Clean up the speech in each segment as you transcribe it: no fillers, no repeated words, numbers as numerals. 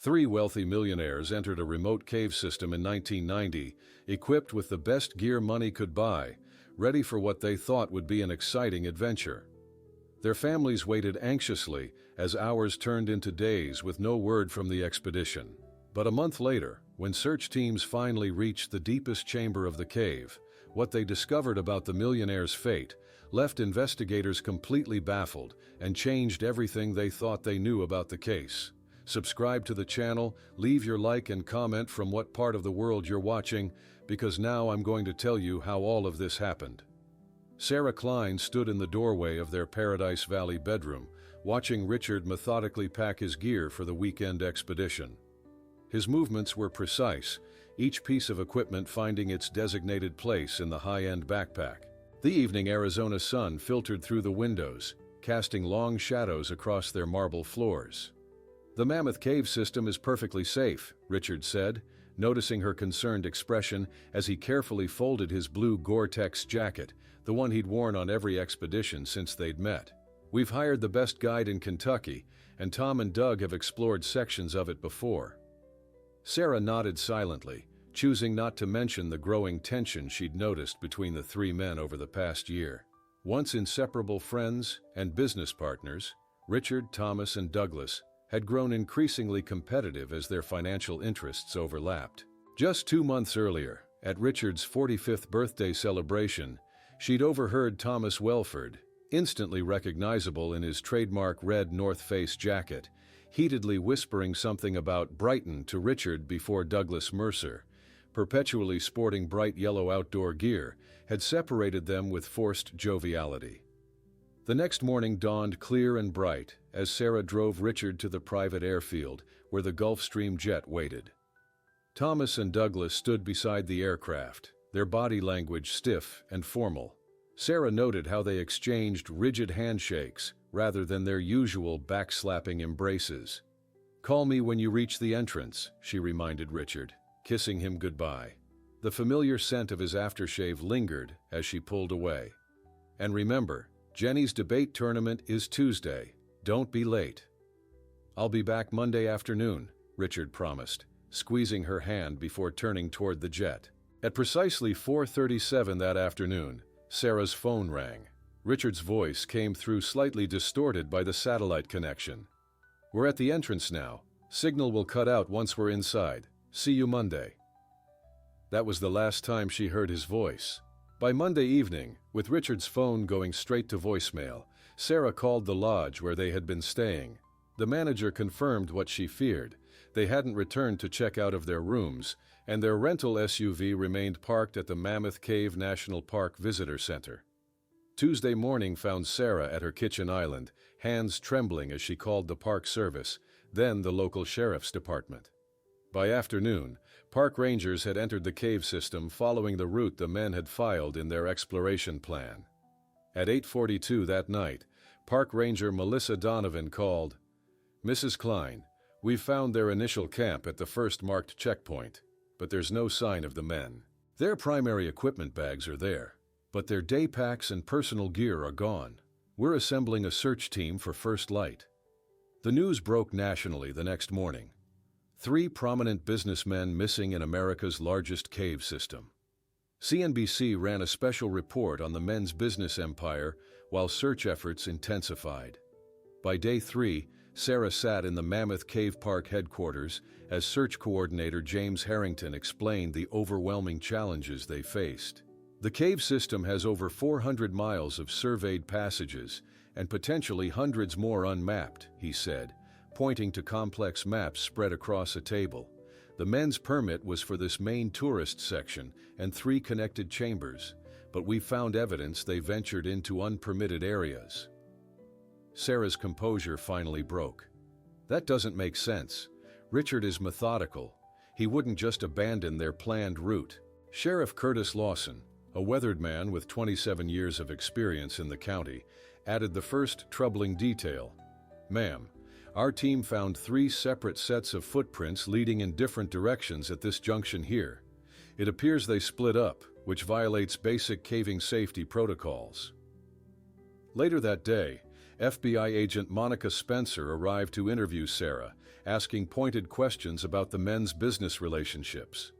Three wealthy millionaires entered a remote cave system in 1990, equipped with the best gear money could buy, ready for what they thought would be an exciting adventure. Their families waited anxiously as hours turned into days with no word from the expedition. But a month later, when search teams finally reached the deepest chamber of the cave, what they discovered about the millionaire's fate left investigators completely baffled and changed everything they thought they knew about the case. Subscribe to the channel, leave your like and comment from what part of the world you're watching, because now I'm going to tell you how all of this happened. Sarah Klein stood in the doorway of their Paradise Valley bedroom, watching Richard methodically pack his gear for the weekend expedition. His movements were precise, each piece of equipment finding its designated place in the high-end backpack. The evening Arizona sun filtered through the windows, casting long shadows across their marble floors. "The Mammoth Cave system is perfectly safe," Richard said, noticing her concerned expression as he carefully folded his blue Gore-Tex jacket, the one he'd worn on every expedition since they'd met. "We've hired the best guide in Kentucky, and Tom and Doug have explored sections of it before." Sarah nodded silently, choosing not to mention the growing tension she'd noticed between the three men over the past year. Once inseparable friends and business partners, Richard, Thomas, and Douglas had grown increasingly competitive as their financial interests overlapped. Just 2 months earlier, at Richard's 45th birthday celebration, she'd overheard Thomas Welford, instantly recognizable in his trademark red North Face jacket, heatedly whispering something about Brighton to Richard before Douglas Mercer, perpetually sporting bright yellow outdoor gear, had separated them with forced joviality. The next morning dawned clear and bright as Sarah drove Richard to the private airfield where the Gulfstream jet waited. Thomas and Douglas stood beside the aircraft, their body language stiff and formal. Sarah noted how they exchanged rigid handshakes rather than their usual backslapping embraces. "Call me when you reach the entrance," she reminded Richard, kissing him goodbye. The familiar scent of his aftershave lingered as she pulled away. "And remember, Jenny's debate tournament is Tuesday. Don't be late." "I'll be back Monday afternoon," Richard promised, squeezing her hand before turning toward the jet. At precisely 4:37 that afternoon, Sarah's phone rang. Richard's voice came through slightly distorted by the satellite connection. "We're at the entrance now. Signal will cut out once we're inside. See you Monday." That was the last time she heard his voice. By Monday evening, with Richard's phone going straight to voicemail, Sarah called the lodge where they had been staying. The manager confirmed what she feared. They hadn't returned to check out of their rooms, and their rental SUV remained parked at the Mammoth Cave National Park Visitor Center. Tuesday morning found Sarah at her kitchen island, hands trembling as she called the park service, then the local sheriff's department. By afternoon, park rangers had entered the cave system following the route the men had filed in their exploration plan. At 8:42 that night, park ranger Melissa Donovan called, "Mrs. Klein, we've found their initial camp at the first marked checkpoint, but there's no sign of the men. Their primary equipment bags are there, but their day packs and personal gear are gone. We're assembling a search team for first light." The news broke nationally the next morning. 3 prominent businessmen missing in America's largest cave system. CNBC ran a special report on the men's business empire while search efforts intensified. By day 3, Sarah sat in the Mammoth Cave Park headquarters as search coordinator James Harrington explained the overwhelming challenges they faced. "The cave system has over 400 miles of surveyed passages and potentially hundreds more unmapped," he said, pointing to complex maps spread across a table. "The men's permit was for this main tourist section and 3 connected chambers, but we found evidence they ventured into unpermitted areas." Sarah's composure finally broke. "That doesn't make sense. Richard is methodical. He wouldn't just abandon their planned route." Sheriff Curtis Lawson, a weathered man with 27 years of experience in the county, added the first troubling detail. "Ma'am, our team found 3 separate sets of footprints leading in different directions at this junction here. It appears they split up, which violates basic caving safety protocols." Later that day, FBI agent Monica Spencer arrived to interview Sarah asking pointed questions about the men's business relationships.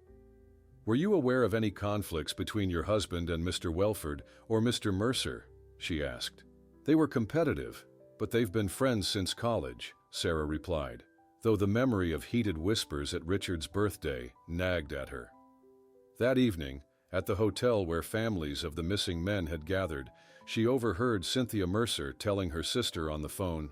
"Were you aware of any conflicts between your husband and Mr. Welford or Mr. Mercer?" she asked. "They were competitive, but they've been friends since college," Sarah replied, though the memory of heated whispers at Richard's birthday nagged at her. That evening, at the hotel where families of the missing men had gathered, she overheard Cynthia Mercer telling her sister on the phone,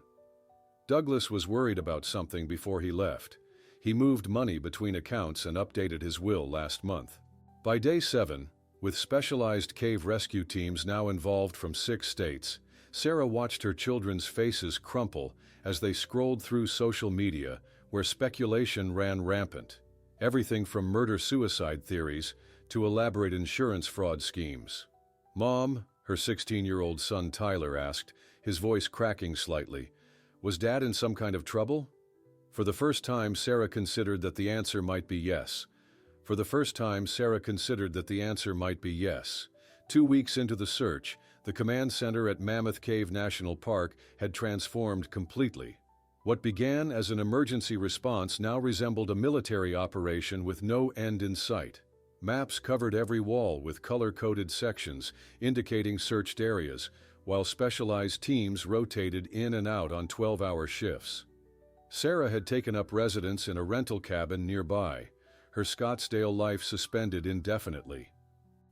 "Douglas was worried about something before he left. He moved money between accounts and updated his will last month." By day 7, with specialized cave rescue teams now involved from 6 states, Sarah watched her children's faces crumple as they scrolled through social media where speculation ran rampant. Everything from murder-suicide theories to elaborate insurance fraud schemes. "Mom," her 16-year-old son Tyler asked, his voice cracking slightly, "was Dad in some kind of trouble?" For the first time, Sarah considered that the answer might be yes. 2 weeks into the search, the command center at Mammoth Cave National Park had transformed completely. What began as an emergency response now resembled a military operation with no end in sight. Maps covered every wall with color-coded sections indicating searched areas, while specialized teams rotated in and out on 12-hour shifts. Sarah had taken up residence in a rental cabin nearby, her Scottsdale life suspended indefinitely.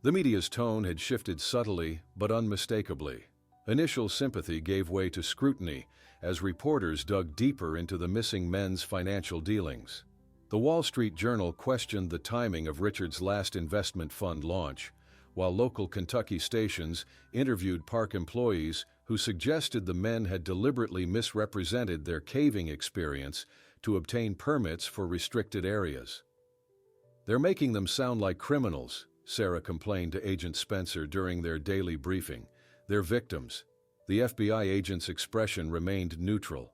The media's tone had shifted subtly but unmistakably. Initial sympathy gave way to scrutiny as reporters dug deeper into the missing men's financial dealings. The Wall Street Journal questioned the timing of Richard's last investment fund launch, while local Kentucky stations interviewed park employees who suggested the men had deliberately misrepresented their caving experience to obtain permits for restricted areas. "They're making them sound like criminals," Sarah complained to Agent Spencer during their daily briefing. "They're victims." The FBI agent's expression remained neutral.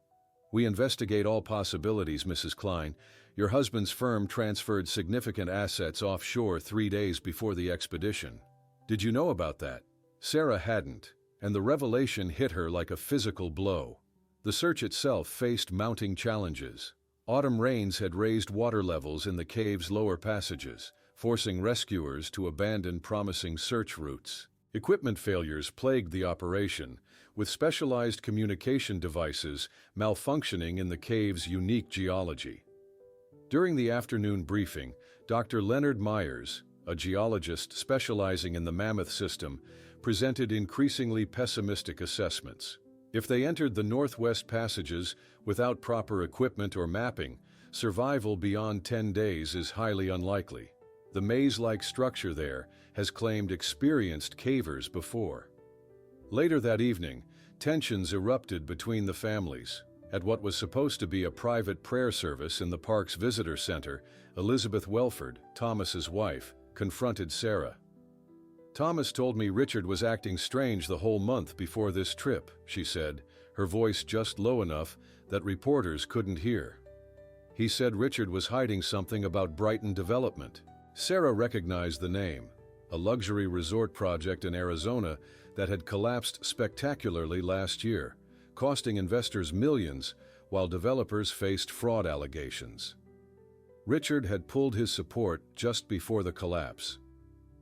"We investigate all possibilities, Mrs. Klein. Your husband's firm transferred significant assets offshore 3 days before the expedition. Did you know about that?" Sarah hadn't, and the revelation hit her like a physical blow. The search itself faced mounting challenges. Autumn rains had raised water levels in the cave's lower passages, forcing rescuers to abandon promising search routes. Equipment failures plagued the operation, with specialized communication devices malfunctioning in the cave's unique geology. During the afternoon briefing, Dr. Leonard Myers, a geologist specializing in the Mammoth system, presented increasingly pessimistic assessments. If they entered the northwest passages without proper equipment or mapping, survival beyond 10 days is highly unlikely. The maze-like structure there has claimed experienced cavers before. Later that evening, tensions erupted between the families. At what was supposed to be a private prayer service in the park's visitor center, Elizabeth Welford, Thomas's wife, confronted Sarah. "Thomas told me Richard was acting strange the whole month before this trip," she said, her voice just low enough that reporters couldn't hear. "He said Richard was hiding something about Brighton Development." Sarah recognized the name, a luxury resort project in Arizona that had collapsed spectacularly last year, costing investors millions while developers faced fraud allegations. Richard had pulled his support just before the collapse.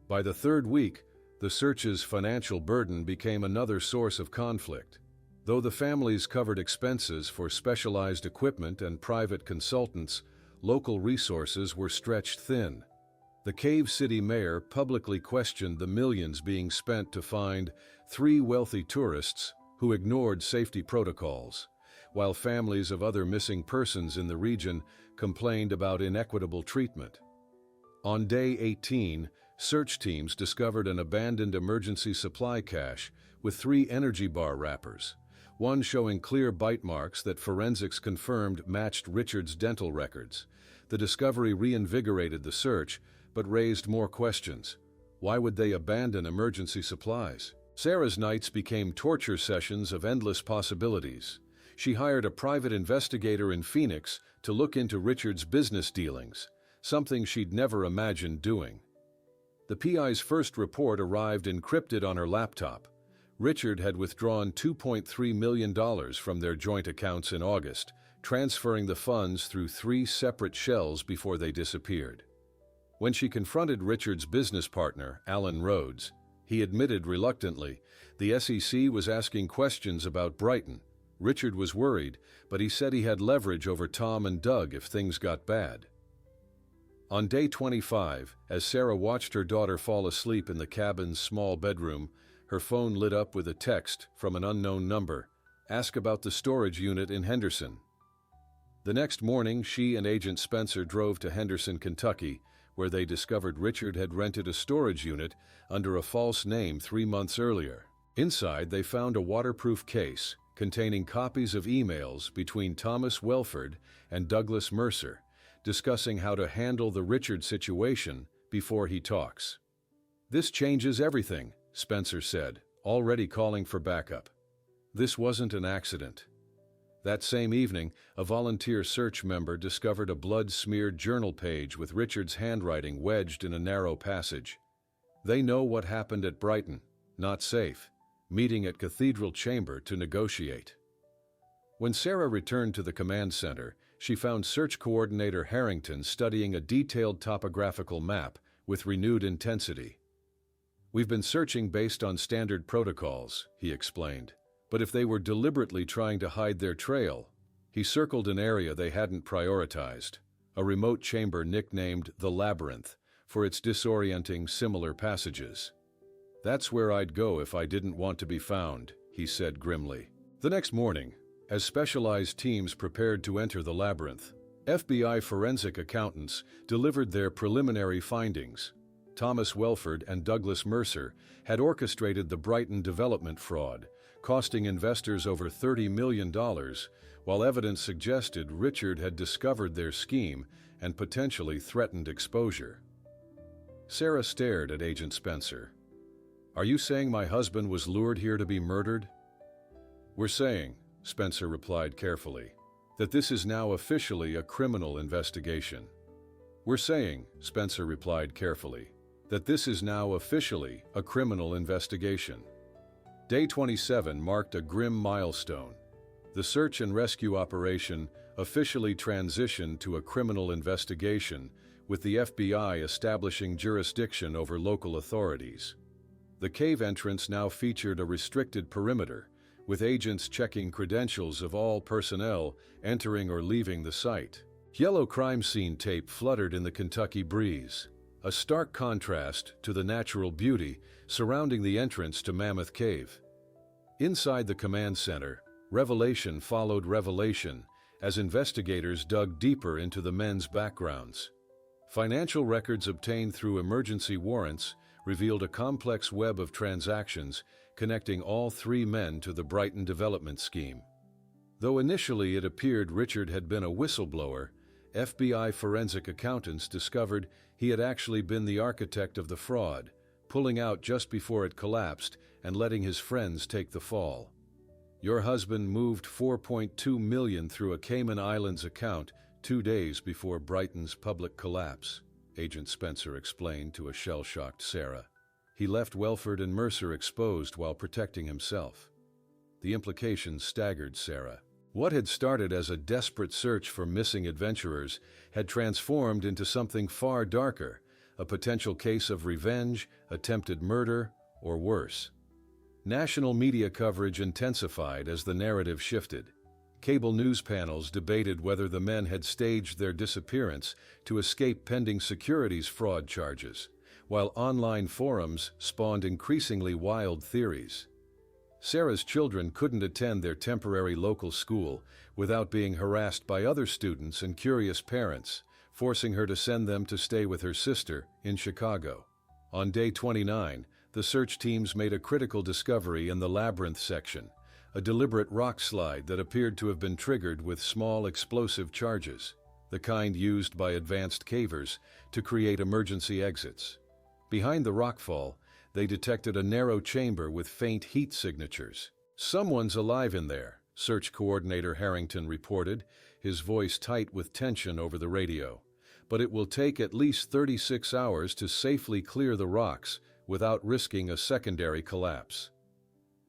By the 3rd week, the search's financial burden became another source of conflict. Though the families covered expenses for specialized equipment and private consultants, local resources were stretched thin. The Cave City mayor publicly questioned the millions being spent to find 3 wealthy tourists who ignored safety protocols, while families of other missing persons in the region complained about inequitable treatment. On day 18, search teams discovered an abandoned emergency supply cache with 3 energy bar wrappers, one showing clear bite marks that forensics confirmed matched Richard's dental records. The discovery reinvigorated the search, but raised more questions. Why would they abandon emergency supplies? Sarah's nights became torture sessions of endless possibilities. She hired a private investigator in Phoenix to look into Richard's business dealings, something she'd never imagined doing. The PI's first report arrived encrypted on her laptop. Richard had withdrawn $2.3 million from their joint accounts in August, transferring the funds through 3 separate shells before they disappeared. When she confronted Richard's business partner, Alan Rhodes, he admitted reluctantly the SEC was asking questions about Brighton. Richard was worried, but he said he had leverage over Tom and Doug if things got bad. On day 25, as Sarah watched her daughter fall asleep in the cabin's small bedroom, her phone lit up with a text from an unknown number. Ask about the storage unit in Henderson. The next morning, she and Agent Spencer drove to Henderson, Kentucky, where they discovered Richard had rented a storage unit under a false name 3 months earlier. Inside, they found a waterproof case containing copies of emails between Thomas Welford and Douglas Mercer, discussing how to handle the Richard situation before he talks. "This changes everything," Spencer said, already calling for backup. This wasn't an accident. That same evening, a volunteer search member discovered a blood-smeared journal page with Richard's handwriting wedged in a narrow passage. They know what happened at Brighton. Not safe. Meeting at Cathedral Chamber to negotiate. When Sarah returned to the command center, she found Search Coordinator Harrington studying a detailed topographical map with renewed intensity. "We've been searching based on standard protocols," he explained. "But if they were deliberately trying to hide their trail..." He circled an area they hadn't prioritized, a remote chamber nicknamed the Labyrinth for its disorienting similar passages. "That's where I'd go if I didn't want to be found," he said grimly. The next morning, as specialized teams prepared to enter the labyrinth, FBI forensic accountants delivered their preliminary findings. Thomas Welford and Douglas Mercer had orchestrated the Brighton development fraud, costing investors over $30 million, while evidence suggested Richard had discovered their scheme and potentially threatened exposure. Sarah stared at Agent Spencer. "Are you saying my husband was lured here to be murdered?" "We're saying," Spencer replied carefully, "that this is now officially a criminal investigation." "We're saying," Spencer replied carefully, "that this is now officially a criminal investigation." Day 27 marked a grim milestone. The search and rescue operation officially transitioned to a criminal investigation, with the FBI establishing jurisdiction over local authorities. The cave entrance now featured a restricted perimeter, with agents checking credentials of all personnel entering or leaving the site. Yellow crime scene tape fluttered in the Kentucky breeze, a stark contrast to the natural beauty surrounding the entrance to Mammoth Cave. Inside the command center, revelation followed revelation as investigators dug deeper into the men's backgrounds. Financial records obtained through emergency warrants revealed a complex web of transactions connecting all 3 men to the Brighton development scheme. Though initially it appeared Richard had been a whistleblower, FBI forensic accountants discovered he had actually been the architect of the fraud, pulling out just before it collapsed and letting his friends take the fall. "Your husband moved $4.2 million through a Cayman Islands account 2 days before Brighton's public collapse," Agent Spencer explained to a shell-shocked Sarah. "He left Welford and Mercer exposed while protecting himself." The implications staggered Sarah. What had started as a desperate search for missing adventurers had transformed into something far darker, a potential case of revenge, attempted murder, or worse. National media coverage intensified as the narrative shifted. Cable news panels debated whether the men had staged their disappearance to escape pending securities fraud charges, while online forums spawned increasingly wild theories. Sarah's children couldn't attend their temporary local school without being harassed by other students and curious parents, forcing her to send them to stay with her sister in Chicago. On day 29, the search teams made a critical discovery in the labyrinth section, a deliberate rock slide that appeared to have been triggered with small explosive charges, the kind used by advanced cavers to create emergency exits. Behind the rockfall, they detected a narrow chamber with faint heat signatures. "Someone's alive in there," Search Coordinator Harrington reported, his voice tight with tension over the radio. "But it will take at least 36 hours to safely clear the rocks without risking a secondary collapse."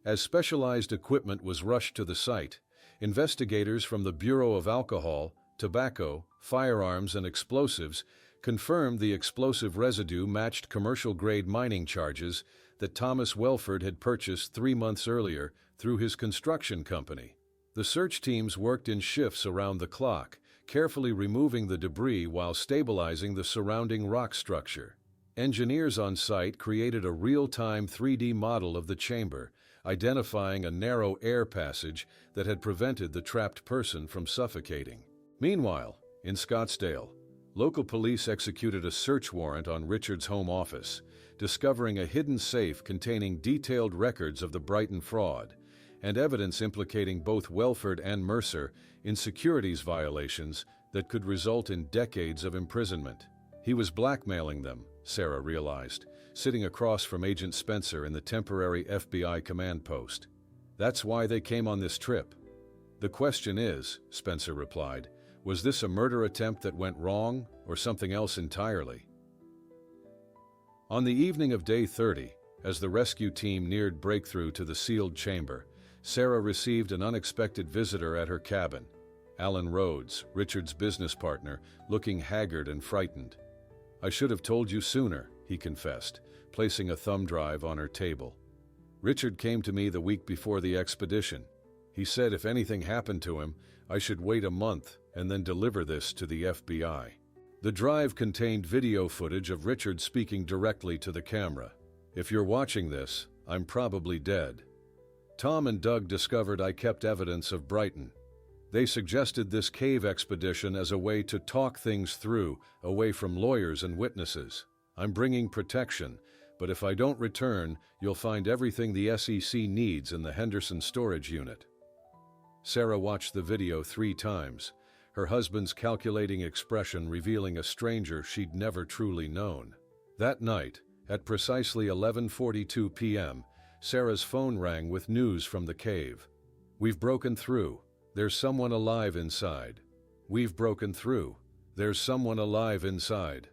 As specialized equipment was rushed to the site, Investigators from the Bureau of Alcohol, Tobacco, Firearms and Explosives confirmed the explosive residue matched commercial-grade mining charges that Thomas Welford had purchased 3 months earlier through his construction company. The search teams worked in shifts around the clock, carefully removing the debris while stabilizing the surrounding rock structure. Engineers on site created a real-time 3D model of the chamber, identifying a narrow air passage that had prevented the trapped person from suffocating. Meanwhile, in Scottsdale, local police executed a search warrant on Richard's home office, discovering a hidden safe containing detailed records of the Brighton fraud and evidence implicating both Welford and Mercer in securities violations that could result in decades of imprisonment. He was blackmailing them, Sarah realized, sitting across from Agent Spencer in the temporary FBI command post. That's why they came on this trip. The question is, Spencer replied, was this a murder attempt that went wrong or something else entirely? On the evening of day 30, as the rescue team neared breakthrough to the sealed chamber, Sarah received an unexpected visitor at her cabin. Alan Rhodes, Richard's business partner, looking haggard and frightened. "I should have told you sooner," he confessed, placing a thumb drive on her table. "Richard came to me the week before the expedition. He said if anything happened to him, I should wait a month and then deliver this to the FBI." The drive contained video footage of Richard speaking directly to the camera. "If you're watching this, I'm probably dead. Tom and Doug discovered I kept evidence of Brighton. They suggested this cave expedition as a way to talk things through, away from lawyers and witnesses. I'm bringing protection, but if I don't return, you'll find everything the SEC needs in the Henderson storage unit." Sarah watched the video 3 times, her husband's calculating expression revealing a stranger she'd never truly known. That night, at precisely 11:42 p.m., Sarah's phone rang with news from the cave. "We've broken through. There's someone alive inside. We've broken through. There's someone alive inside."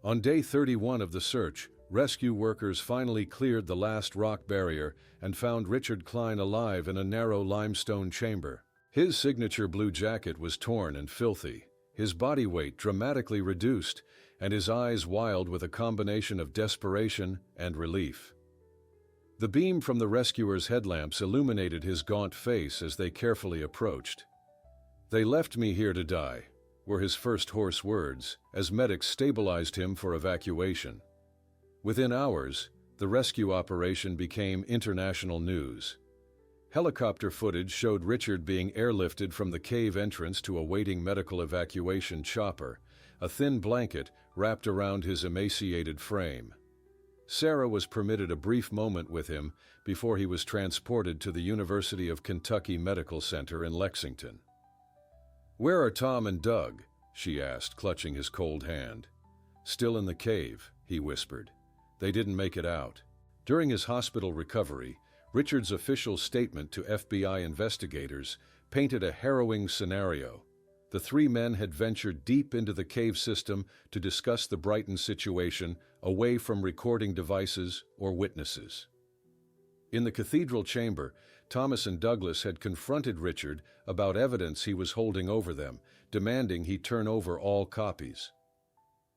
On day 31 of the search, rescue workers finally cleared the last rock barrier and found Richard Klein alive in a narrow limestone chamber. His signature blue jacket was torn and filthy, his body weight dramatically reduced, and his eyes wild with a combination of desperation and relief. The beam from the rescuers' headlamps illuminated his gaunt face as they carefully approached. "They left me here to die," were his first hoarse words, as medics stabilized him for evacuation. Within hours, the rescue operation became international news. Helicopter footage showed Richard being airlifted from the cave entrance to a waiting medical evacuation chopper, a thin blanket wrapped around his emaciated frame. Sarah was permitted a brief moment with him before he was transported to the University of Kentucky Medical Center in Lexington. "Where are Tom and Doug?" she asked, clutching his cold hand. "Still in the cave," he whispered. "They didn't make it out." During his hospital recovery, Richard's official statement to FBI investigators painted a harrowing scenario. The 3 men had ventured deep into the cave system to discuss the Brighton situation, away from recording devices or witnesses. In the cathedral chamber, Thomas and Douglas had confronted Richard about evidence he was holding over them, demanding he turn over all copies.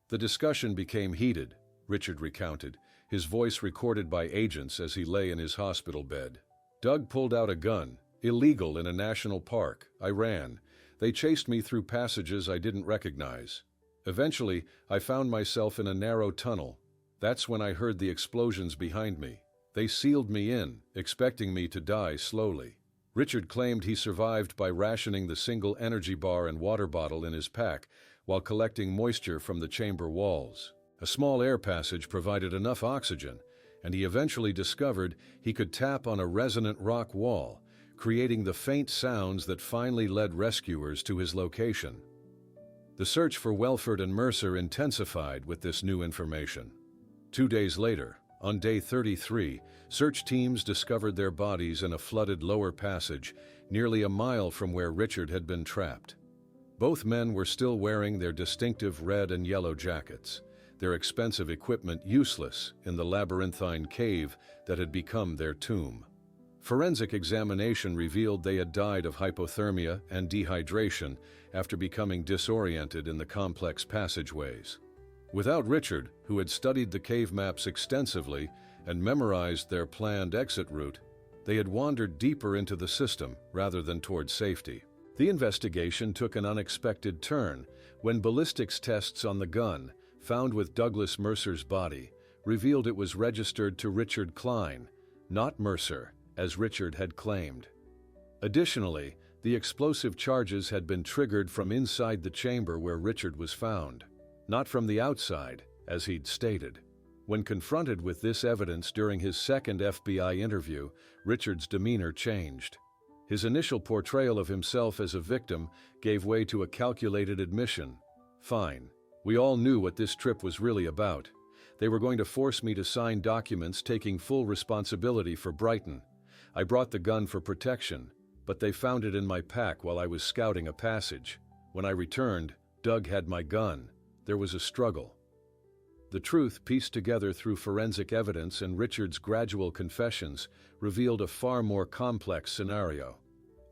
The discussion became heated, Richard recounted, his voice recorded by agents as he lay in his hospital bed. "Doug pulled out a gun, illegal in a national park. I ran. They chased me through passages I didn't recognize. Eventually, I found myself in a narrow tunnel. That's when I heard the explosions behind me. They sealed me in, expecting me to die slowly." Richard claimed he survived by rationing the single energy bar and water bottle in his pack while collecting moisture from the chamber walls. A small air passage provided enough oxygen, and he eventually discovered he could tap on a resonant rock wall, creating the faint sounds that finally led rescuers to his location. The search for Welford and Mercer intensified with this new information. 2 days later, on day 33, search teams discovered their bodies in a flooded lower passage, nearly a mile from where Richard had been trapped. Both men were still wearing their distinctive red and yellow jackets, their expensive equipment useless in the labyrinthine cave that had become their tomb. Forensic examination revealed they had died of hypothermia and dehydration after becoming disoriented in the complex passageways. Without Richard, who had studied the cave maps extensively and memorized their planned exit route, they had wandered deeper into the system rather than toward safety. The investigation took an unexpected turn when ballistics tests on the gun, found with Douglas Mercer's body, revealed it was registered to Richard Klein, not Mercer, as Richard had claimed. Additionally, the explosive charges had been triggered from inside the chamber where Richard was found, not from the outside, as he'd stated. When confronted with this evidence during his second FBI interview, Richard's demeanor changed. His initial portrayal of himself as a victim gave way to a calculated admission. "Fine. We all knew what this trip was really about. They were going to force me to sign documents taking full responsibility for Brighton. I brought the gun for protection, but they found it in my pack while I was scouting a passage. When I returned, Doug had my gun. There was a struggle." The truth, pieced together through forensic evidence and Richard's gradual confessions, revealed a far more complex scenario.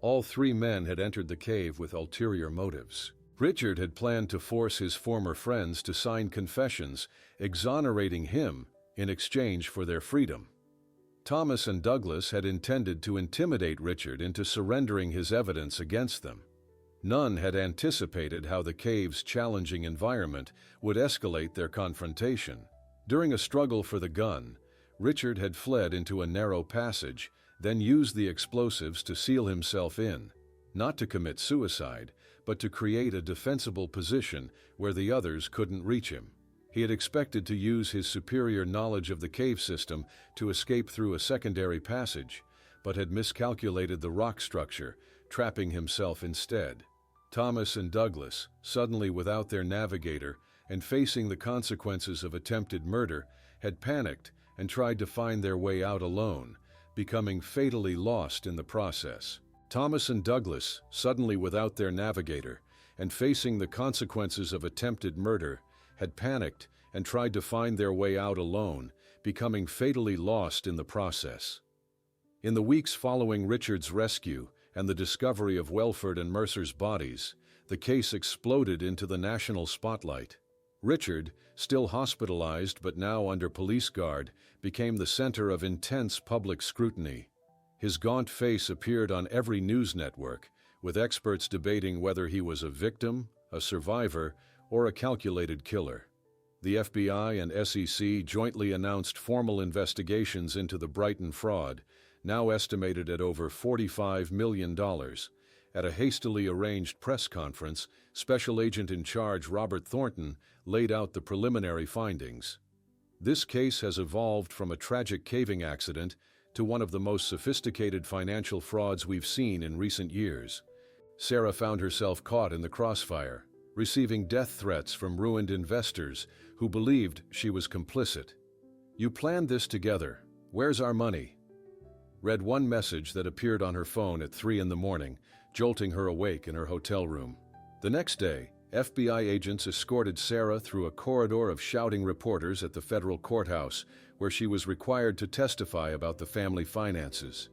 All three men had entered the cave with ulterior motives. Richard had planned to force his former friends to sign confessions, exonerating him in exchange for their freedom. Thomas and Douglas had intended to intimidate Richard into surrendering his evidence against them. None had anticipated how the cave's challenging environment would escalate their confrontation. During a struggle for the gun, Richard had fled into a narrow passage, then used the explosives to seal himself in, not to commit suicide, but to create a defensible position where the others couldn't reach him. He had expected to use his superior knowledge of the cave system to escape through a secondary passage, but had miscalculated the rock structure, trapping himself instead. Thomas and Douglas, suddenly without their navigator and facing the consequences of attempted murder, had panicked and tried to find their way out alone, becoming fatally lost in the process. Thomas and Douglas, suddenly without their navigator and facing the consequences of attempted murder, had panicked and tried to find their way out alone, becoming fatally lost in the process. In the weeks following Richard's rescue and the discovery of Welford and Mercer's bodies, the case exploded into the national spotlight. Richard, still hospitalized but now under police guard, became the center of intense public scrutiny. His gaunt face appeared on every news network, with experts debating whether he was a victim, a survivor, or a calculated killer. The FBI and SEC jointly announced formal investigations into the Brighton fraud, now estimated at over $45 million. At a hastily arranged press conference, Special Agent in Charge Robert Thornton laid out the preliminary findings. This case has evolved from a tragic caving accident to one of the most sophisticated financial frauds we've seen in recent years. Sarah found herself caught in the crossfire, receiving death threats from ruined investors who believed she was complicit. "You planned this together. Where's our money?" read one message that appeared on her phone at 3 a.m, jolting her awake in her hotel room. The next day, FBI agents escorted Sarah through a corridor of shouting reporters at the federal courthouse, where she was required to testify about the family finances.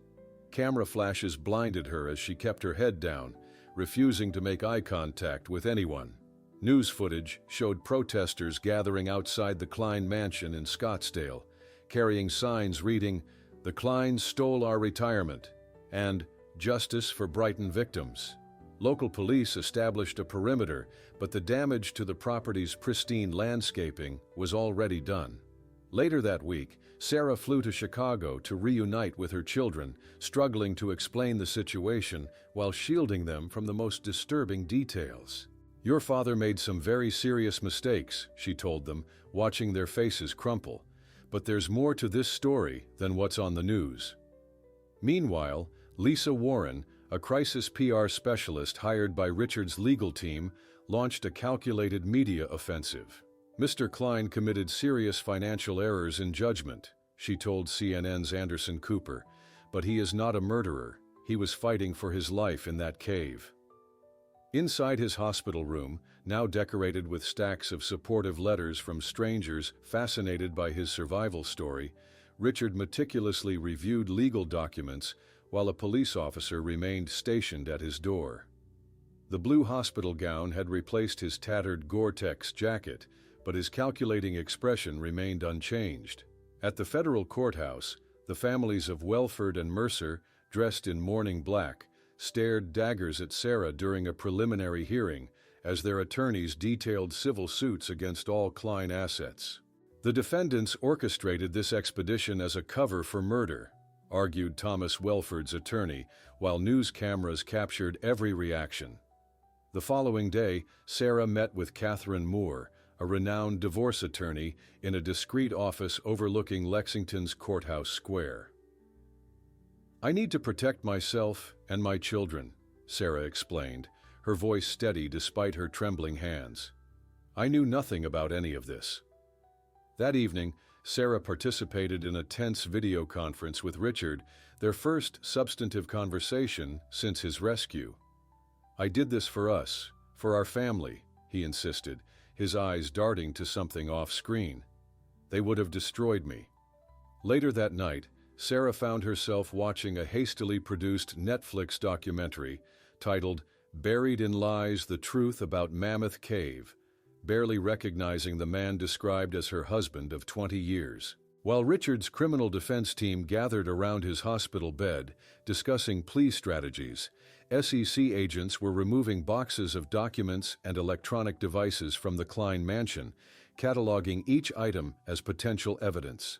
Camera flashes blinded her as she kept her head down, refusing to make eye contact with anyone. News footage showed protesters gathering outside the Klein mansion in Scottsdale, carrying signs reading, "The Kleins stole our retirement," and "Justice for Brighton victims." Local police established a perimeter, but the damage to the property's pristine landscaping was already done. Later that week, Sarah flew to Chicago to reunite with her children, struggling to explain the situation while shielding them from the most disturbing details. "Your father made some very serious mistakes," she told them, watching their faces crumple. "But there's more to this story than what's on the news." Meanwhile, Lisa Warren, a crisis PR specialist hired by Richard's legal team, launched a calculated media offensive. "Mr. Klein committed serious financial errors in judgment," she told CNN's Anderson Cooper, "but he is not a murderer. He was fighting for his life in that cave." Inside his hospital room, now decorated with stacks of supportive letters from strangers fascinated by his survival story, Richard meticulously reviewed legal documents, while a police officer remained stationed at his door. The blue hospital gown had replaced his tattered Gore-Tex jacket, but his calculating expression remained unchanged. At the federal courthouse, the families of Welford and Mercer, dressed in mourning black, stared daggers at Sarah during a preliminary hearing as their attorneys detailed civil suits against all Klein assets. The defendants orchestrated this expedition as a cover for murder, argued Thomas Welford's attorney, while news cameras captured every reaction. The following day, Sarah met with Catherine Moore, a renowned divorce attorney, in a discreet office overlooking Lexington's Courthouse Square. "I need to protect myself and my children," Sarah explained, her voice steady despite her trembling hands. "I knew nothing about any of this." That evening, Sarah participated in a tense video conference with Richard, their first substantive conversation since his rescue. "I did this for us, for our family," he insisted, his eyes darting to something off-screen. "They would have destroyed me." Later that night, Sarah found herself watching a hastily produced Netflix documentary titled "Buried in Lies: The Truth About Mammoth Cave," barely recognizing the man described as her husband of 20 years. While Richard's criminal defense team gathered around his hospital bed, discussing plea strategies, SEC agents were removing boxes of documents and electronic devices from the Klein mansion, cataloging each item as potential evidence.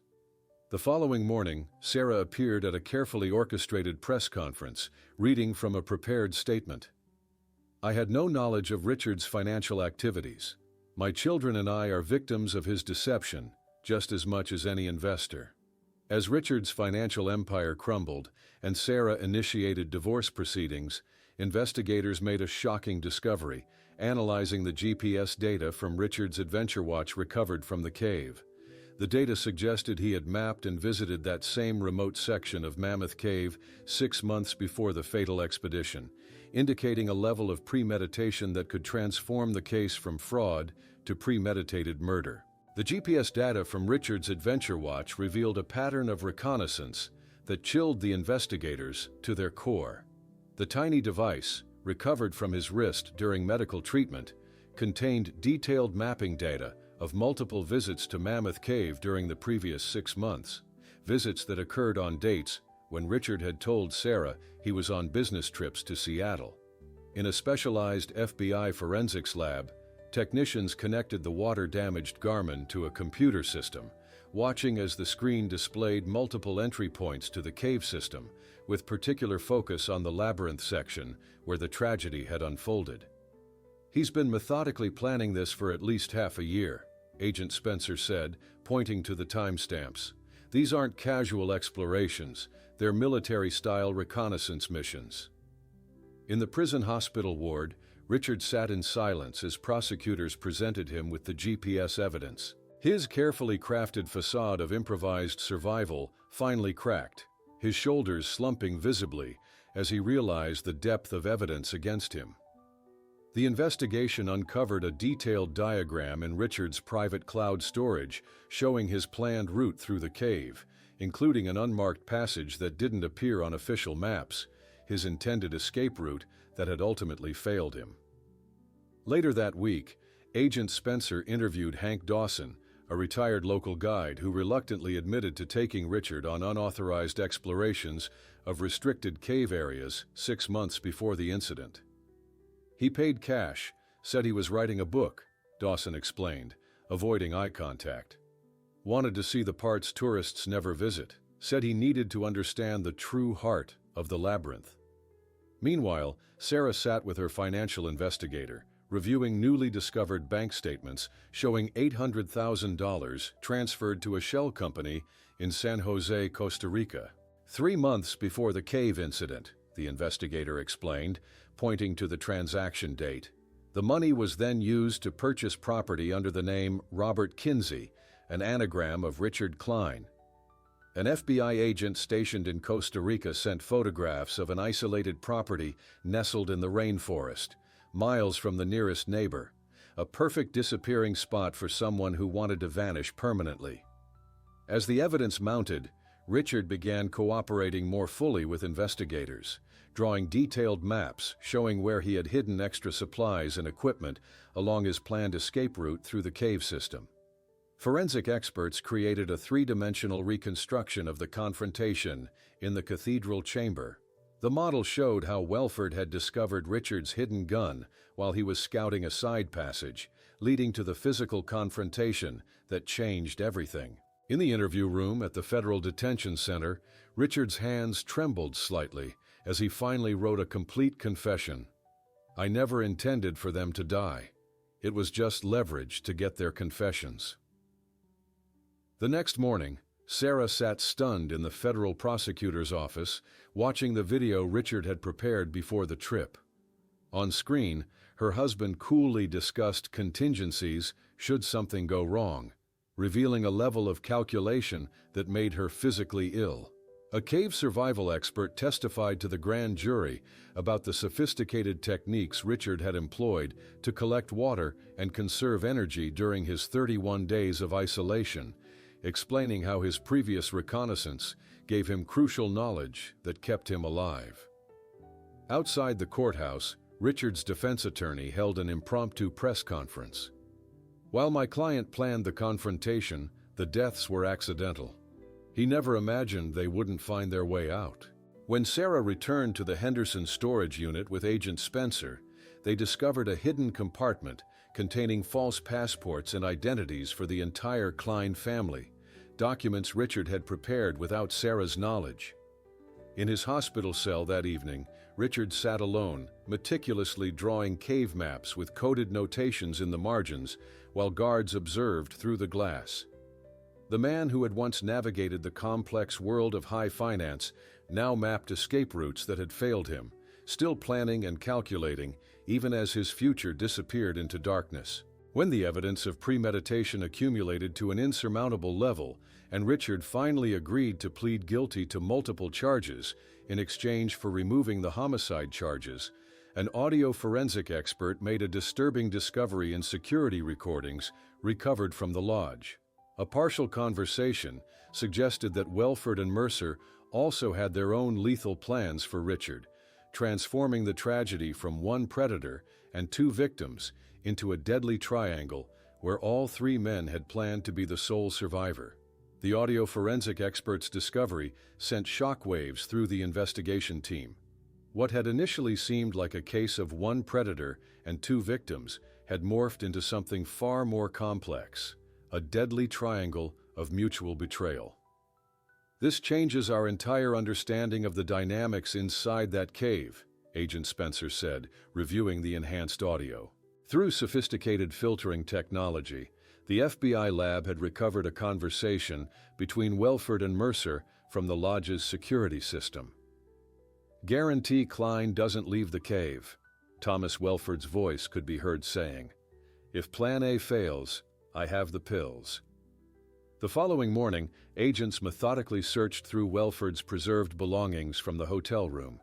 The following morning, Sarah appeared at a carefully orchestrated press conference, reading from a prepared statement. "I had no knowledge of Richard's financial activities. My children and I are victims of his deception, just as much as any investor." As Richard's financial empire crumbled and Sarah initiated divorce proceedings, investigators made a shocking discovery, analyzing the GPS data from Richard's Adventure Watch recovered from the cave. The data suggested he had mapped and visited that same remote section of Mammoth Cave 6 months before the fatal expedition, indicating a level of premeditation that could transform the case from fraud to premeditated murder. The GPS data from Richard's Adventure Watch revealed a pattern of reconnaissance that chilled the investigators to their core. The tiny device, recovered from his wrist during medical treatment, contained detailed mapping data of multiple visits to Mammoth Cave during the previous 6 months, visits that occurred on dates when Richard had told Sarah he was on business trips to Seattle. In a specialized FBI forensics lab, technicians connected the water-damaged Garmin to a computer system, watching as the screen displayed multiple entry points to the cave system, with particular focus on the labyrinth section where the tragedy had unfolded. "He's been methodically planning this for at least half a year," Agent Spencer said, pointing to the timestamps. "These aren't casual explorations, they're military-style reconnaissance missions." In the prison hospital ward, Richard sat in silence as prosecutors presented him with the GPS evidence. His carefully crafted facade of improvised survival finally cracked, his shoulders slumping visibly as he realized the depth of evidence against him. The investigation uncovered a detailed diagram in Richard's private cloud storage showing his planned route through the cave, including an unmarked passage that didn't appear on official maps, his intended escape route that had ultimately failed him. Later that week, Agent Spencer interviewed Hank Dawson, a retired local guide who reluctantly admitted to taking Richard on unauthorized explorations of restricted cave areas 6 months before the incident. "He paid cash, said he was writing a book," Dawson explained, avoiding eye contact. "Wanted to see the parts tourists never visit, said he needed to understand the true heart of the labyrinth." Meanwhile, Sarah sat with her financial investigator, reviewing newly discovered bank statements showing $800,000 transferred to a shell company in San Jose, Costa Rica. 3 months before the cave incident, the investigator explained, pointing to the transaction date. The money was then used to purchase property under the name Robert Kinsey, an anagram of Richard Klein. An FBI agent stationed in Costa Rica sent photographs of an isolated property nestled in the rainforest, miles from the nearest neighbor, a perfect disappearing spot for someone who wanted to vanish permanently. As the evidence mounted, Richard began cooperating more fully with investigators, drawing detailed maps showing where he had hidden extra supplies and equipment along his planned escape route through the cave system. Forensic experts created a three-dimensional reconstruction of the confrontation in the cathedral chamber. The model showed how Welford had discovered Richard's hidden gun while he was scouting a side passage, leading to the physical confrontation that changed everything. In the interview room at the Federal Detention Center, Richard's hands trembled slightly as he finally wrote a complete confession. "I never intended for them to die. It was just leverage to get their confessions." The next morning, Sarah sat stunned in the federal prosecutor's office, watching the video Richard had prepared before the trip. On screen, her husband coolly discussed contingencies should something go wrong, revealing a level of calculation that made her physically ill. A cave survival expert testified to the grand jury about the sophisticated techniques Richard had employed to collect water and conserve energy during his 31 days of isolation, explaining how his previous reconnaissance gave him crucial knowledge that kept him alive. Outside the courthouse, Richard's defense attorney held an impromptu press conference. "While my client planned the confrontation, the deaths were accidental. He never imagined they wouldn't find their way out." When Sarah returned to the Henderson storage unit with Agent Spencer, they discovered a hidden compartment containing false passports and identities for the entire Klein family, documents Richard had prepared without Sarah's knowledge. In his hospital cell that evening, Richard sat alone, meticulously drawing cave maps with coded notations in the margins, while guards observed through the glass. The man who had once navigated the complex world of high finance now mapped escape routes that had failed him, still planning and calculating, even as his future disappeared into darkness. When the evidence of premeditation accumulated to an insurmountable level, and Richard finally agreed to plead guilty to multiple charges in exchange for removing the homicide charges, an audio forensic expert made a disturbing discovery in security recordings recovered from the lodge. A partial conversation suggested that Welford and Mercer also had their own lethal plans for Richard, transforming the tragedy from one predator and two victims into a deadly triangle where all three men had planned to be the sole survivor. The audio forensic expert's discovery sent shockwaves through the investigation team. What had initially seemed like a case of one predator and two victims had morphed into something far more complex, a deadly triangle of mutual betrayal. "This changes our entire understanding of the dynamics inside that cave," Agent Spencer said, reviewing the enhanced audio. Through sophisticated filtering technology, the FBI lab had recovered a conversation between Welford and Mercer from the lodge's security system. "Guarantee Klein doesn't leave the cave," Thomas Welford's voice could be heard saying. "If Plan A fails, I have the pills." The following morning, agents methodically searched through Welford's preserved belongings from the hotel room.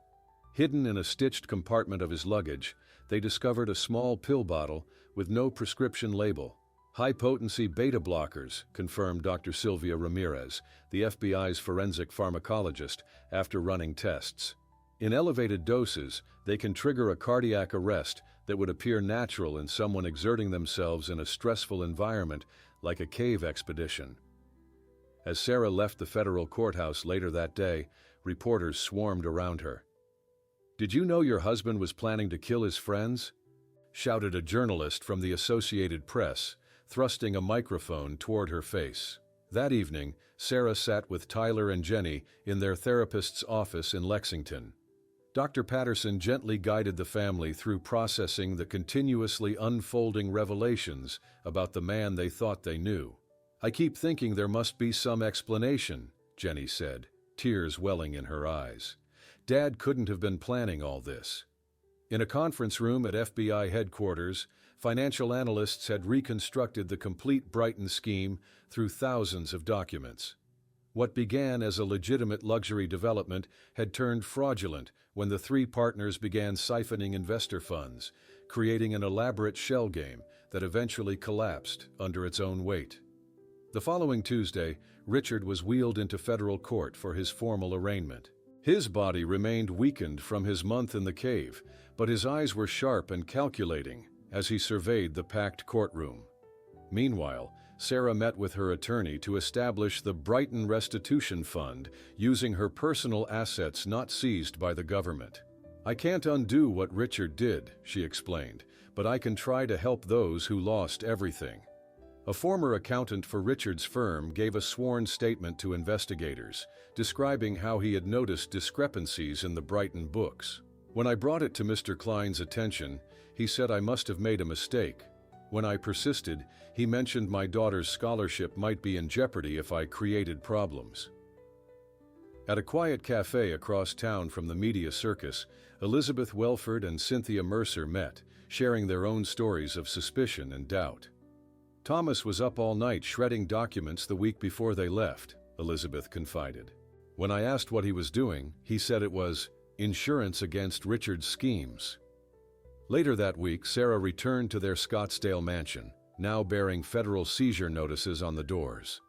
Hidden in a stitched compartment of his luggage, they discovered a small pill bottle with no prescription label. "High-potency beta blockers," confirmed Dr. Sylvia Ramirez, the FBI's forensic pharmacologist, after running tests. In elevated doses, they can trigger a cardiac arrest that would appear natural in someone exerting themselves in a stressful environment like a cave expedition. As Sarah left the federal courthouse later that day, reporters swarmed around her. "Did you know your husband was planning to kill his friends?" shouted a journalist from the Associated Press, thrusting a microphone toward her face. That evening, Sarah sat with Tyler and Jenny in their therapist's office in Lexington. Dr. Patterson gently guided the family through processing the continuously unfolding revelations about the man they thought they knew. "I keep thinking there must be some explanation," Jenny said, tears welling in her eyes. "Dad couldn't have been planning all this." In a conference room at FBI headquarters, financial analysts had reconstructed the complete Brighton scheme through thousands of documents. What began as a legitimate luxury development had turned fraudulent when the three partners began siphoning investor funds, creating an elaborate shell game that eventually collapsed under its own weight. The following Tuesday, Richard was wheeled into federal court for his formal arraignment. His body remained weakened from his month in the cave, but his eyes were sharp and calculating as he surveyed the packed courtroom. Meanwhile, Sarah met with her attorney to establish the Brighton Restitution Fund using her personal assets not seized by the government. "I can't undo what Richard did," she explained, "but I can try to help those who lost everything." A former accountant for Richard's firm gave a sworn statement to investigators, describing how he had noticed discrepancies in the Brighton books. "When I brought it to Mr. Klein's attention, he said I must have made a mistake. When I persisted, he mentioned my daughter's scholarship might be in jeopardy if I created problems." At a quiet cafe across town from the media circus, Elizabeth Welford and Cynthia Mercer met, sharing their own stories of suspicion and doubt. "Thomas was up all night shredding documents the week before they left," Elizabeth confided. "When I asked what he was doing, he said it was insurance against Richard's schemes." Later that week, Sarah returned to their Scottsdale mansion, now bearing federal seizure notices on the doors.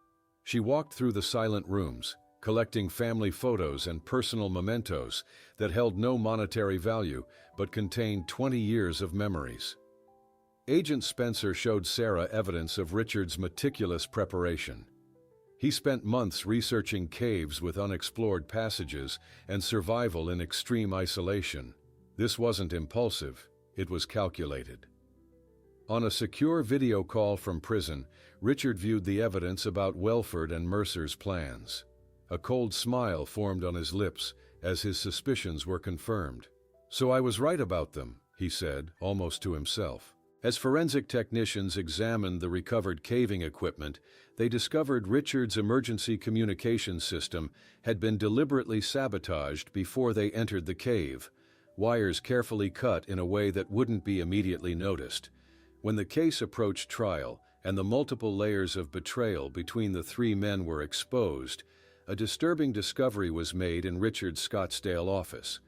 She walked through the silent rooms, collecting family photos and personal mementos that held no monetary value but contained 20 years of memories. Agent Spencer showed Sarah evidence of Richard's meticulous preparation. He spent months researching caves with unexplored passages and survival in extreme isolation. This wasn't impulsive, it was calculated. On a secure video call from prison, Richard viewed the evidence about Welford and Mercer's plans. A cold smile formed on his lips as his suspicions were confirmed. "So I was right about them," he said, almost to himself. As forensic technicians examined the recovered caving equipment, they discovered Richard's emergency communication system had been deliberately sabotaged before they entered the cave, wires carefully cut in a way that wouldn't be immediately noticed. When the case approached trial and the multiple layers of betrayal between the three men were exposed, a disturbing discovery was made in Richard's Scottsdale office: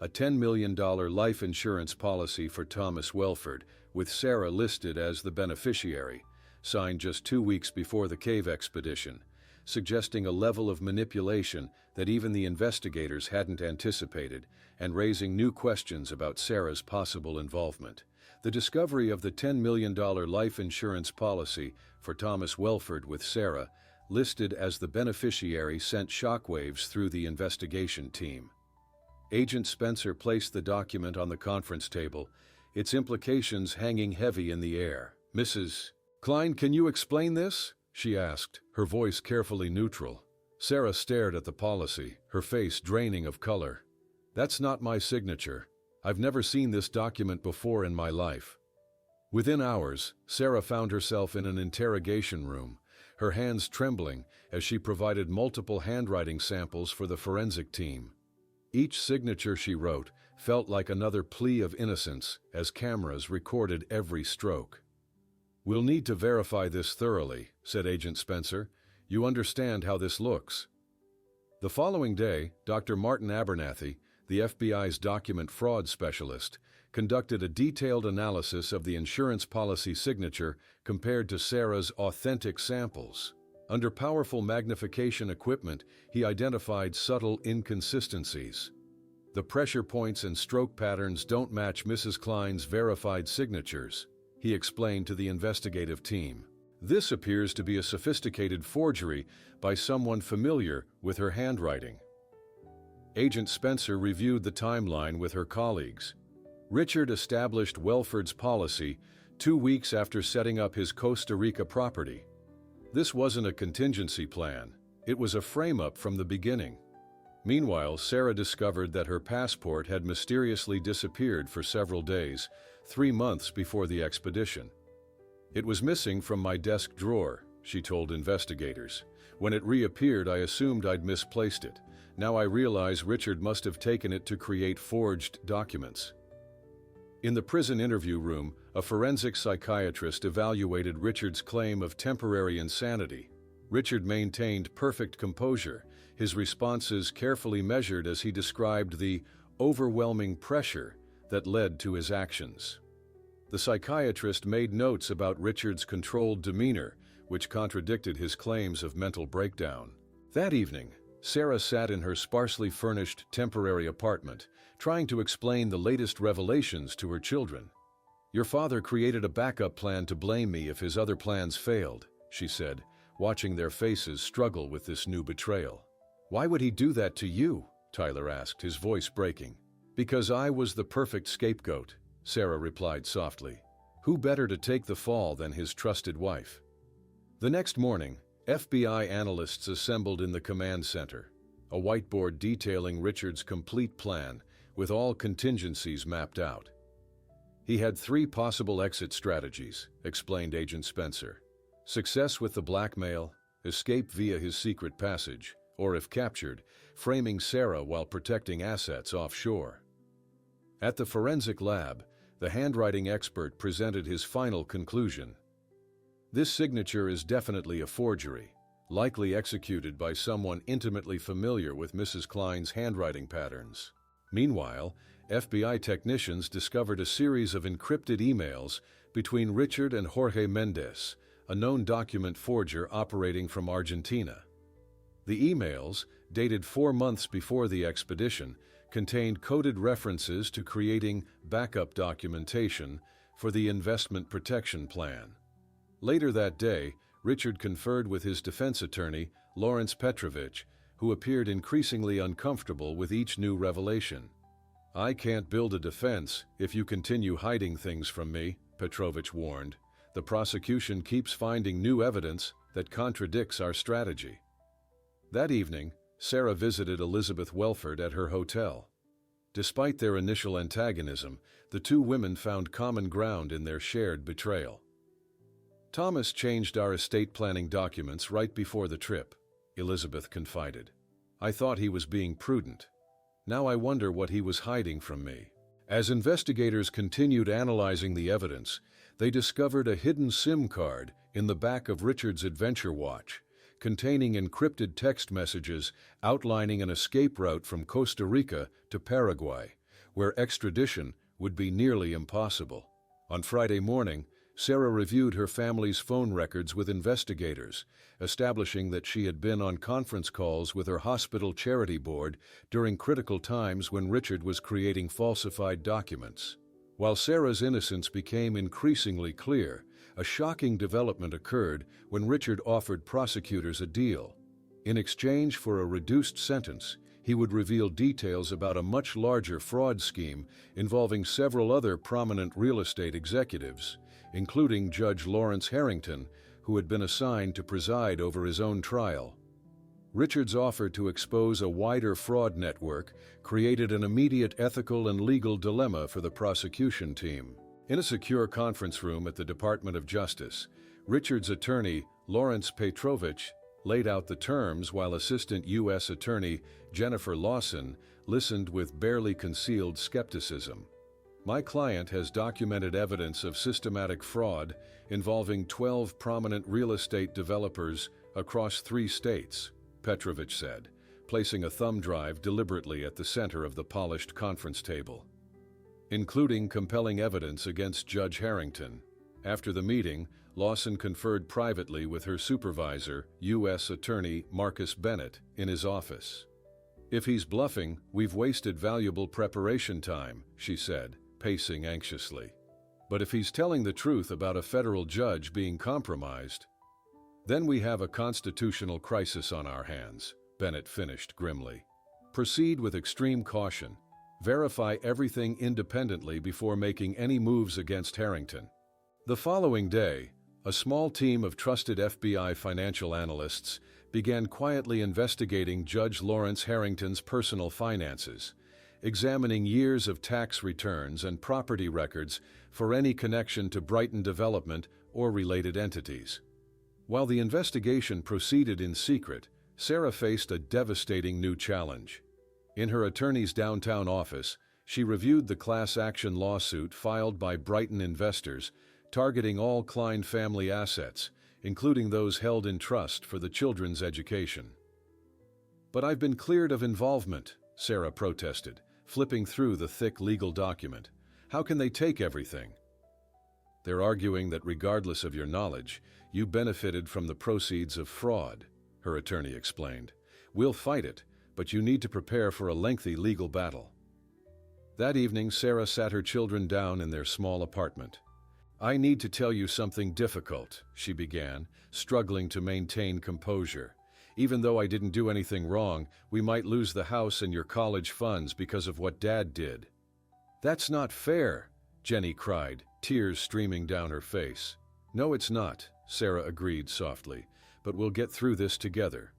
a $10 million life insurance policy for Thomas Welford, with Sarah listed as the beneficiary, signed just 2 weeks before the cave expedition, suggesting a level of manipulation that even the investigators hadn't anticipated and raising new questions about Sarah's possible involvement. The discovery of the $10 million life insurance policy for Thomas Welford with Sarah listed as the beneficiary sent shockwaves through the investigation team. Agent Spencer placed the document on the conference table, its implications hanging heavy in the air. "Mrs. Klein, can you explain this?" she asked, her voice carefully neutral. Sarah stared at the policy, her face draining of color. "That's not my signature. I've never seen this document before in my life." Within hours, Sarah found herself in an interrogation room, her hands trembling as she provided multiple handwriting samples for the forensic team. Each signature she wrote felt like another plea of innocence as cameras recorded every stroke. "We'll need to verify this thoroughly," said Agent Spencer. "You understand how this looks." The following day, Dr. Martin Abernathy, the FBI's document fraud specialist, conducted a detailed analysis of the insurance policy signature compared to Sarah's authentic samples. Under powerful magnification equipment, he identified subtle inconsistencies. "The pressure points and stroke patterns don't match Mrs. Klein's verified signatures," he explained to the investigative team. "This appears to be a sophisticated forgery by someone familiar with her handwriting." Agent Spencer reviewed the timeline with her colleagues. Richard established Welford's policy 2 weeks after setting up his Costa Rica property. This wasn't a contingency plan. It was a frame-up from the beginning. Meanwhile, Sarah discovered that her passport had mysteriously disappeared for several days, 3 months before the expedition. "It was missing from my desk drawer," she told investigators. "When it reappeared, I assumed I'd misplaced it. Now I realize Richard must have taken it to create forged documents." In the prison interview room, a forensic psychiatrist evaluated Richard's claim of temporary insanity. Richard maintained perfect composure, his responses carefully measured as he described the overwhelming pressure that led to his actions. The psychiatrist made notes about Richard's controlled demeanor, which contradicted his claims of mental breakdown. That evening, Sarah sat in her sparsely furnished temporary apartment, trying to explain the latest revelations to her children. "Your father created a backup plan to blame me if his other plans failed," she said, watching their faces struggle with this new betrayal. "Why would he do that to you?" Tyler asked, his voice breaking. "Because I was the perfect scapegoat," Sarah replied softly. "Who better to take the fall than his trusted wife?" The next morning, FBI analysts assembled in the command center, a whiteboard detailing Richard's complete plan with all contingencies mapped out. "He had 3 possible exit strategies," explained Agent Spencer. "Success with the blackmail, escape via his secret passage, or if captured, framing Sarah while protecting assets offshore." At the forensic lab, the handwriting expert presented his final conclusion. "This signature is definitely a forgery, likely executed by someone intimately familiar with Mrs. Klein's handwriting patterns." Meanwhile, FBI technicians discovered a series of encrypted emails between Richard and Jorge Mendez, a known document forger operating from Argentina. The emails, dated 4 months before the expedition, contained coded references to creating backup documentation for the investment protection plan. Later that day, Richard conferred with his defense attorney, Lawrence Petrovich, who appeared increasingly uncomfortable with each new revelation. "I can't build a defense if you continue hiding things from me," Petrovich warned. "The prosecution keeps finding new evidence that contradicts our strategy." That evening, Sarah visited Elizabeth Welford at her hotel. Despite their initial antagonism, the 2 women found common ground in their shared betrayal. "Thomas changed our estate planning documents right before the trip," Elizabeth confided. "I thought he was being prudent. Now I wonder what he was hiding from me." As investigators continued analyzing the evidence, they discovered a hidden SIM card in the back of Richard's adventure watch, containing encrypted text messages outlining an escape route from Costa Rica to Paraguay, where extradition would be nearly impossible. On Friday morning, Sarah reviewed her family's phone records with investigators, establishing that she had been on conference calls with her hospital charity board during critical times when Richard was creating falsified documents. While Sarah's innocence became increasingly clear, a shocking development occurred when Richard offered prosecutors a deal. In exchange for a reduced sentence, he would reveal details about a much larger fraud scheme involving several other prominent real estate executives, including Judge Lawrence Harrington, who had been assigned to preside over his own trial. Richard's offer to expose a wider fraud network created an immediate ethical and legal dilemma for the prosecution team. In a secure conference room at the Department of Justice, Richard's attorney, Lawrence Petrovich, laid out the terms while Assistant U.S. Attorney Jennifer Lawson listened with barely concealed skepticism. "My client has documented evidence of systematic fraud involving 12 prominent real estate developers across 3 states, Petrovich said, placing a thumb drive deliberately at the center of the polished conference table. "Including compelling evidence against Judge Harrington." After the meeting, Lawson conferred privately with her supervisor, U.S. Attorney Marcus Bennett, in his office. "If he's bluffing, we've wasted valuable preparation time," she said, pacing anxiously. "But if he's telling the truth about a federal judge being compromised, then we have a constitutional crisis on our hands," Bennett finished grimly. "Proceed with extreme caution. Verify everything independently before making any moves against Harrington." The following day, a small team of trusted FBI financial analysts began quietly investigating Judge Lawrence Harrington's personal finances, examining years of tax returns and property records for any connection to Brighton Development or related entities. While the investigation proceeded in secret, Sarah faced a devastating new challenge. In her attorney's downtown office, she reviewed the class action lawsuit filed by Brighton investors targeting all Klein family assets, including those held in trust for the children's education. "But I've been cleared of involvement," Sarah protested, flipping through the thick legal document. "How can they take everything?" They're arguing that regardless of your knowledge, you benefited from the proceeds of fraud, her attorney explained. We'll fight it, but you need to prepare for a lengthy legal battle. That evening, Sarah sat her children down in their small apartment. I need to tell you something difficult, she began, struggling to maintain composure. Even though I didn't do anything wrong, we might lose the house and your college funds because of what Dad did. That's not fair, Jenny cried, tears streaming down her face. No, it's not, Sarah agreed softly, but we'll get through this together.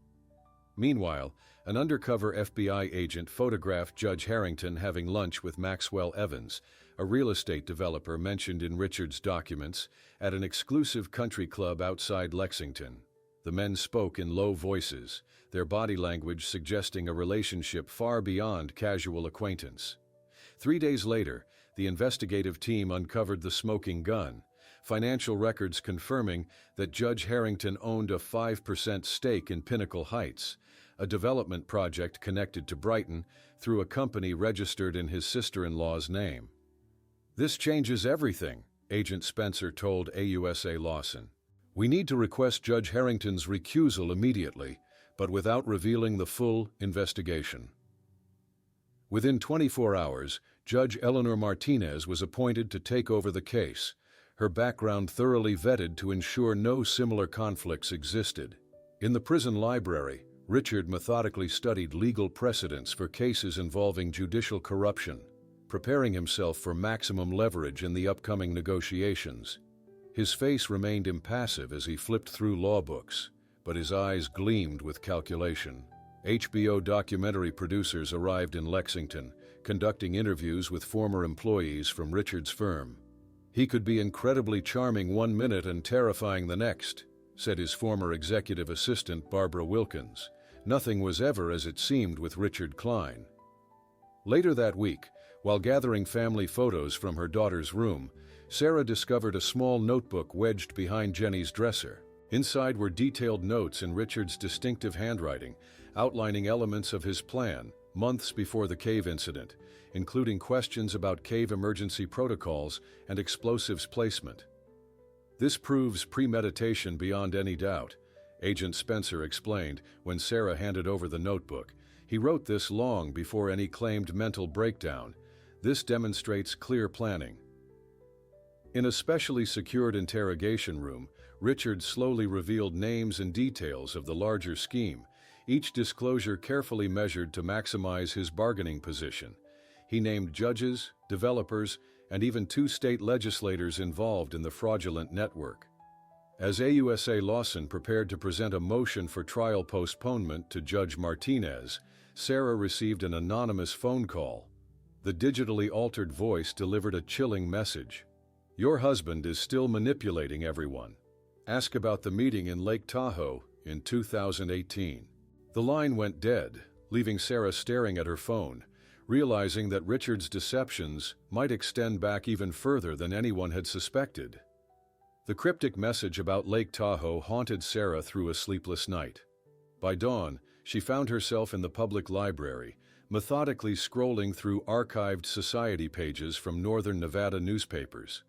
Meanwhile, an undercover FBI agent photographed Judge Harrington having lunch with Maxwell Evans, a real estate developer mentioned in Richard's documents, at an exclusive country club outside Lexington. The men spoke in low voices, their body language suggesting a relationship far beyond casual acquaintance. 3 days later, the investigative team uncovered the smoking gun, financial records confirming that Judge Harrington owned a 5% stake in Pinnacle Heights, a development project connected to Brighton through a company registered in his sister-in-law's name. This changes everything, Agent Spencer told AUSA Lawson. We need to request Judge Harrington's recusal immediately, but without revealing the full investigation. Within 24 hours, Judge Eleanor Martinez was appointed to take over the case, her background thoroughly vetted to ensure no similar conflicts existed. In the prison library, Richard methodically studied legal precedents for cases involving judicial corruption, preparing himself for maximum leverage in the upcoming negotiations. His face remained impassive as he flipped through law books, but his eyes gleamed with calculation. HBO documentary producers arrived in Lexington, conducting interviews with former employees from Richard's firm. He could be incredibly charming 1 minute and terrifying the next, said his former executive assistant Barbara Wilkins. Nothing was ever as it seemed with Richard Klein. Later that week, while gathering family photos from her daughter's room, Sarah discovered a small notebook wedged behind Jenny's dresser. Inside were detailed notes in Richard's distinctive handwriting, outlining elements of his plan, months before the cave incident, including questions about cave emergency protocols and explosives placement. This proves premeditation beyond any doubt, Agent Spencer explained when Sarah handed over the notebook. He wrote this long before any claimed mental breakdown. This demonstrates clear planning. In a specially secured interrogation room, Richard slowly revealed names and details of the larger scheme, each disclosure carefully measured to maximize his bargaining position. He named judges, developers, and even 2 state legislators involved in the fraudulent network. As AUSA Lawson prepared to present a motion for trial postponement to Judge Martinez, Sarah received an anonymous phone call. The digitally altered voice delivered a chilling message. Your husband is still manipulating everyone. Ask about the meeting in Lake Tahoe in 2018. The line went dead, leaving Sarah staring at her phone, realizing that Richard's deceptions might extend back even further than anyone had suspected. The cryptic message about Lake Tahoe haunted Sarah through a sleepless night. By dawn, she found herself in the public library, methodically scrolling through archived society pages from northern Nevada newspapers.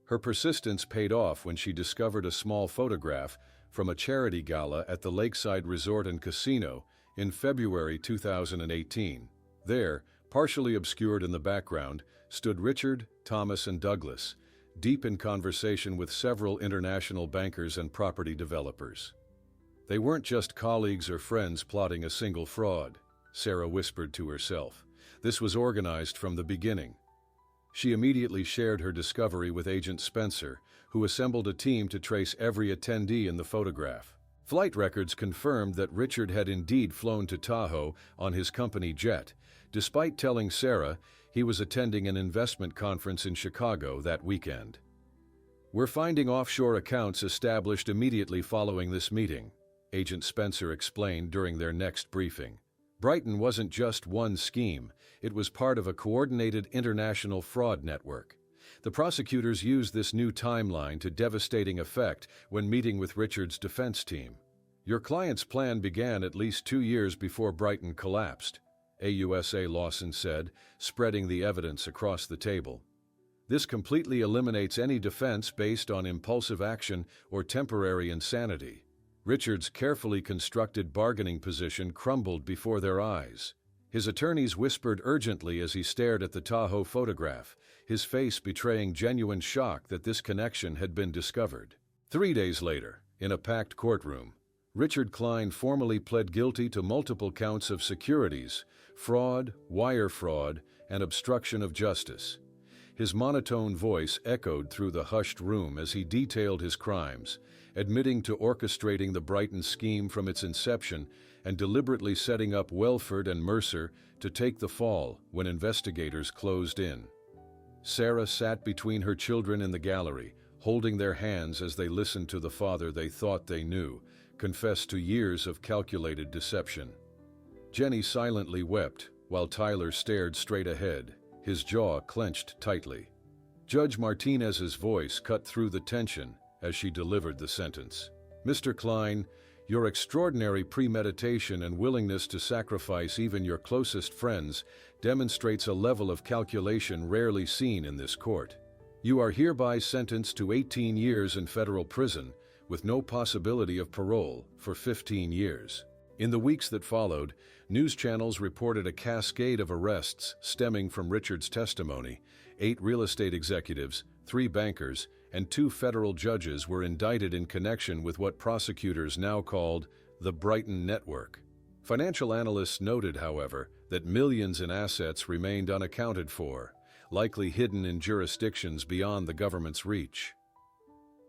Her persistence paid off when she discovered a small photograph from a charity gala at the Lakeside Resort and Casino in February 2018. There, partially obscured in the background, stood Richard, Thomas, and Douglas, deep in conversation with several international bankers and property developers. They weren't just colleagues or friends plotting a single fraud, Sarah whispered to herself. This was organized from the beginning. She immediately shared her discovery with Agent Spencer, who assembled a team to trace every attendee in the photograph. Flight records confirmed that Richard had indeed flown to Tahoe on his company jet, despite telling Sarah he was attending an investment conference in Chicago that weekend. We're finding offshore accounts established immediately following this meeting, Agent Spencer explained during their next briefing. Brighton wasn't just one scheme, it was part of a coordinated international fraud network. The prosecutors used this new timeline to devastating effect when meeting with Richard's defense team. Your client's plan began at least 2 years before Brighton collapsed, AUSA Lawson said, spreading the evidence across the table. This completely eliminates any defense based on impulsive action or temporary insanity. Richard's carefully constructed bargaining position crumbled before their eyes. His attorneys whispered urgently as he stared at the Tahoe photograph, his face betraying genuine shock that this connection had been discovered. 3 days later, in a packed courtroom, Richard Klein formally pled guilty to multiple counts of securities, fraud, wire fraud, and obstruction of justice. His monotone voice echoed through the hushed room as he detailed his crimes, admitting to orchestrating the Brighton scheme from its inception and deliberately setting up Welford and Mercer to take the fall when investigators closed in. Sarah sat between her children in the gallery, holding their hands as they listened to the father they thought they knew, confess to years of calculated deception. Jenny silently wept, while Tyler stared straight ahead, his jaw clenched tightly. Judge Martinez's voice cut through the tension as she delivered the sentence. "Mr. Klein, your extraordinary premeditation and willingness to sacrifice even your closest friends demonstrates a level of calculation rarely seen in this court. You are hereby sentenced to 18 years in federal prison, with no possibility of parole, for 15 years. In the weeks that followed, news channels reported a cascade of arrests stemming from Richard's testimony. 8 real estate executives, 3 bankers, and 2 federal judges were indicted in connection with what prosecutors now called the Brighton Network. Financial analysts noted, however, that millions in assets remained unaccounted for, likely hidden in jurisdictions beyond the government's reach.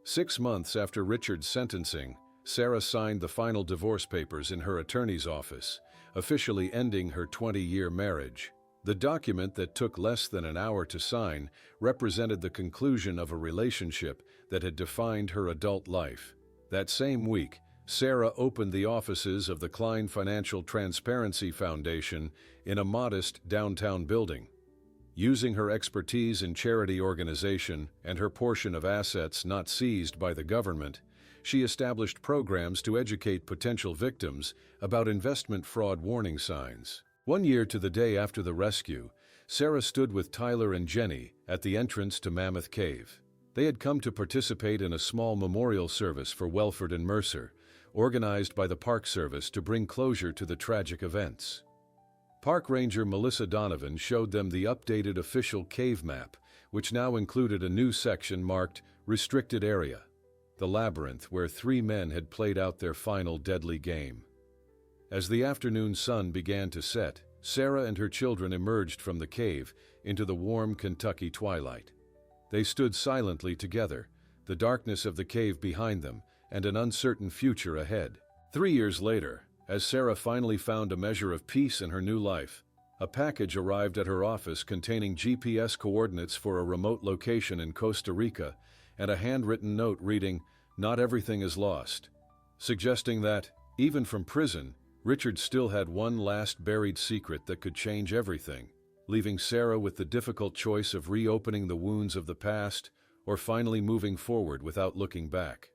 6 months after Richard's sentencing, Sarah signed the final divorce papers in her attorney's office, officially ending her 20-year marriage. The document that took less than an hour to sign represented the conclusion of a relationship that had defined her adult life. That same week, Sarah opened the offices of the Klein Financial Transparency Foundation in a modest downtown building. Using her expertise in charity organization and her portion of assets not seized by the government, she established programs to educate potential victims about investment fraud warning signs. 1 year to the day after the rescue, Sarah stood with Tyler and Jenny at the entrance to Mammoth Cave. They had come to participate in a small memorial service for Welford and Mercer, organized by the Park Service to bring closure to the tragic events. Park Ranger Melissa Donovan showed them the updated official cave map, which now included a new section marked Restricted Area, the labyrinth where 3 men had played out their final deadly game. As the afternoon sun began to set, Sarah and her children emerged from the cave into the warm Kentucky twilight. They stood silently together, the darkness of the cave behind them and an uncertain future ahead. 3 years later, as Sarah finally found a measure of peace in her new life, a package arrived at her office containing GPS coordinates for a remote location in Costa Rica and a handwritten note reading, "Not everything is lost," suggesting that, even from prison, Richard still had one last buried secret that could change everything, leaving Sarah with the difficult choice of reopening the wounds of the past or finally moving forward without looking back.